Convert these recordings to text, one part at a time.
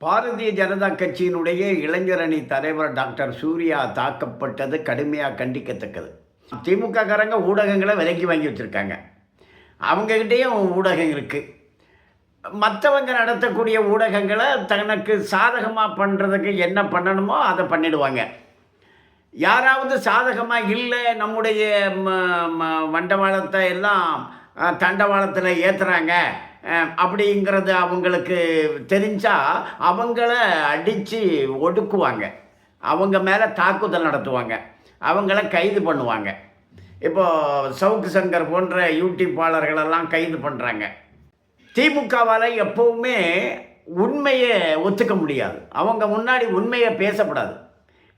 பாரதிய ஜனதா கட்சியினுடைய இளைஞரணி தலைவர் டாக்டர் சூர்யா தாக்கப்பட்டது கடுமையாக கண்டிக்கத்தக்கது. திமுக காரங்க ஊடகங்களை விலைக்கு வாங்கி வச்சுருக்காங்க. அவங்ககிட்டேயும் ஊடகம் இருக்குது. மற்றவங்க நடத்தக்கூடிய ஊடகங்களை தனக்கு சாதகமாக பண்ணுறதுக்கு என்ன பண்ணணுமோ அதை பண்ணிடுவாங்க. யாராவது சாதகமாக இல்லை, நம்முடைய வண்டவாளத்தை எல்லாம் தண்டவாளத்தில் ஏற்றுறாங்க அப்படிங்கிறது அவங்களுக்கு தெரிஞ்சால் அவங்கள அடித்து ஒடுக்குவாங்க, அவங்க மேலே தாக்குதல் நடத்துவாங்க, அவங்கள கைது பண்ணுவாங்க. இப்போது சவுக்கு சங்கர் போன்ற யூடியூப்பாளர்களெல்லாம் கைது பண்ணுறாங்க. திமுகவால் எப்போவுமே உண்மையை ஒத்துக்க முடியாது. அவங்க முன்னாடி உண்மையை பேசப்படாது.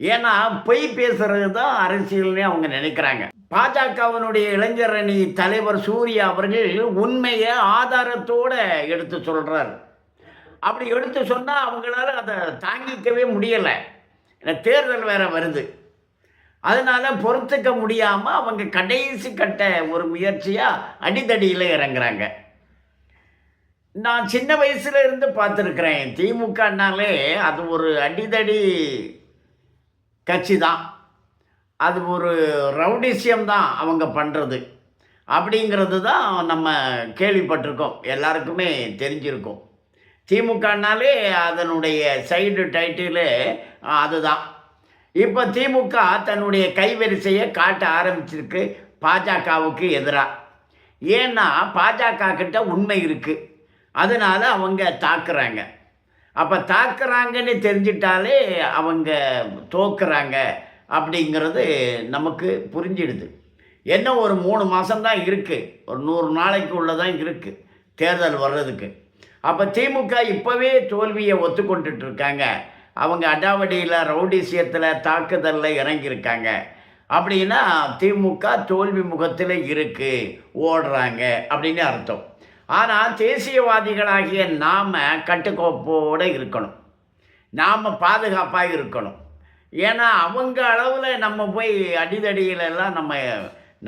ஏன்னா பொய் பேசுகிறது தான் அரசியல்னே அவங்க நினைக்கிறாங்க. பாஜகவினுடைய இளைஞரணி தலைவர் சூர்யா அவர்கள் உண்மையை ஆதாரத்தோடு எடுத்து சொல்கிறார். அப்படி எடுத்து சொன்னால் அவங்களால அதை தாங்கிக்கவே முடியலை. தேர்தல் வேறு வருது. அதனால் பொறுத்துக்க முடியாமல் அவங்க கடைசி கட்ட ஒரு முயற்சியாக அடிதடியில் இறங்குறாங்க. நான் சின்ன வயசுல இருந்து பார்த்துருக்குறேன். திமுகனாலே அது ஒரு அடிதடி கட்சி தான், அது ஒரு ரவுடிசியம் தான் அவங்க பண்ணுறது அப்படிங்கிறது தான் நம்ம கேள்விப்பட்டிருக்கோம், எல்லாருக்குமே தெரிஞ்சிருக்கும். திமுகனாலே அதனுடைய சைடு டைட்டிலு அதுதான். இப்போ திமுக தன்னுடைய கைவரிசையை காட்ட ஆரம்பிச்சிருக்கு பாஜகவுக்கு எதிராக. ஏன்னா பாஜக கிட்ட உண்மை இருக்குது, அதனால் அவங்க தாக்குறாங்க. அப்போ தாக்குறாங்கன்னு தெரிஞ்சிட்டாலே அவங்க தோக்குறாங்க அப்படிங்கிறது நமக்கு புரிஞ்சிடுது. என்ன ஒரு 3 மாதம்தான் இருக்குது, ஒரு 100 நாளைக்கு உள்ளதான் இருக்குது தேர்தல் வர்றதுக்கு. அப்போ திமுக இப்போவே தோல்வியை ஒத்துக்கொண்டுட்டு இருக்காங்க. அவங்க அடாவடியில் ரவுடிசியத்தில் தாக்குதலில் இறங்கியிருக்காங்க. அப்படின்னா திமுக தோல்வி முகத்தில் இருக்குது, ஓடுறாங்க அப்படின்னு அர்த்தம். ஆனால் தேசியவாதிகளாகிய நாம் கட்டுக்கோப்போடு இருக்கணும், நாம் பாதுகாப்பாக இருக்கணும். ஏன்னா அவங்க அளவில் நம்ம போய் அடிதடியிலெல்லாம்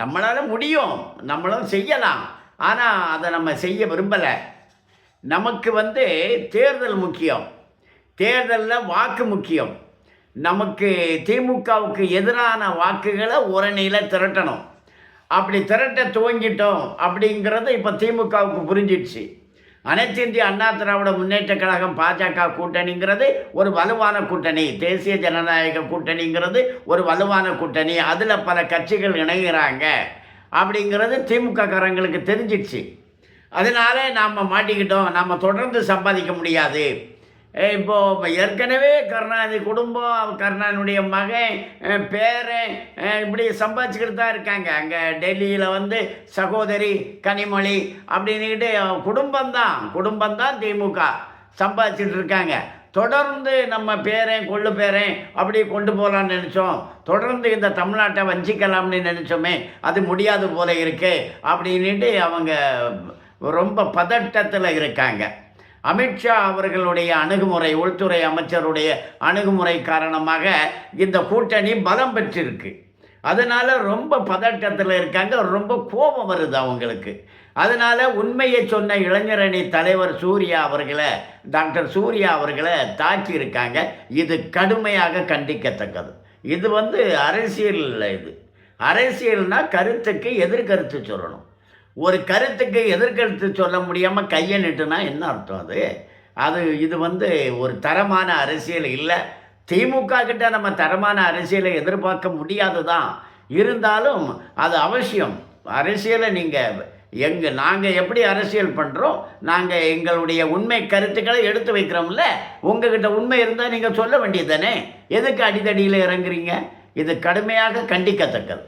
நம்மளால் முடியும், நம்மளும் செய்யலாம். ஆனால் அதை நம்ம செய்ய விரும்பலை. நமக்கு தேர்தல் முக்கியம், தேர்தலில் வாக்கு முக்கியம். நமக்கு திமுகவுக்கு எதிரான வாக்குகளை உரணியில் திரட்டணும். அப்படி திரட்ட துவங்கிட்டோம் அப்படிங்கிறது இப்போ திமுகவுக்கு புரிஞ்சிடுச்சு. அனைத்து இந்திய அண்ணா திராவிட முன்னேற்ற கழகம் பாஜக கூட்டணிங்கிறது ஒரு வலுவான கூட்டணி, தேசிய ஜனநாயக கூட்டணிங்கிறது ஒரு வலுவான கூட்டணி, அதில் பல கட்சிகள் இணைகிறாங்க அப்படிங்கிறது திமுக காரங்களுக்கு தெரிஞ்சிடுச்சு. அதனால நாம் மாட்டிக்கிட்டோம், நாம் தொடர்ந்து சம்பாதிக்க முடியாது. இப்போது ஏற்கனவே கருணாநிதி குடும்பம், கருணாநிதியுடைய மகன், பேரன் இப்படி சம்பாதிச்சுக்கிட்டு தான் இருக்காங்க. அங்கே டெல்லியில் சகோதரி கனிமொழி அப்படின்னுக்கிட்டு குடும்பம்தான் திமுக சம்பாதிச்சுட்டு இருக்காங்க. தொடர்ந்து நம்ம பேரன் கொள்ளு பேரன் அப்படி கொண்டு போகலான்னு நினச்சோம், தொடர்ந்து இந்த தமிழ்நாட்டை வஞ்சிக்கலாம்னு நினச்சோமே, அது முடியாது போல இருக்கு அப்படின்ட்டு அவங்க ரொம்ப பதட்டத்தில் இருக்காங்க. அமித்ஷா அவர்களுடைய அணுகுமுறை, உள்துறை அமைச்சருடைய அணுகுமுறை காரணமாக இந்த கூட்டணி பலம் பெற்றிருக்கு. அதனால் ரொம்ப பதட்டத்தில் இருக்காங்க, ரொம்ப கோபம் வருது அவங்களுக்கு. அதனால் உண்மையை சொன்ன இளைஞரணி தலைவர் சூர்யா அவர்களை, டாக்டர் சூர்யா அவர்களை தாக்கியிருக்காங்க. இது கடுமையாக கண்டிக்கத்தக்கது. இது அரசியல் இல்லை. இது அரசியல்னால் கருத்துக்கு எதிர்கருத்து சொல்லணும். ஒரு கருத்துக்கு எதிர்கருத்து சொல்ல முடியாமல் கையை நிட்டுனா என்ன அர்த்தம்? இது ஒரு தரமான அரசியல் இல்லை. திமுக கிட்ட நம்ம தரமான அரசியலை எதிர்பார்க்க முடியாது தான். இருந்தாலும் அது அவசியம். அரசியலை நாங்கள் எப்படி அரசியல் பண்ணுறோம், நாங்கள் எங்களுடைய உண்மை கருத்துக்களை எடுத்து வைக்கிறோம்ல. உங்ககிட்ட உண்மை இருந்தால் நீங்கள் சொல்ல வேண்டியது தானே, எதுக்கு அடிதடியில் இறங்குறீங்க? இது கடுமையாக கண்டிக்கத்தக்கது.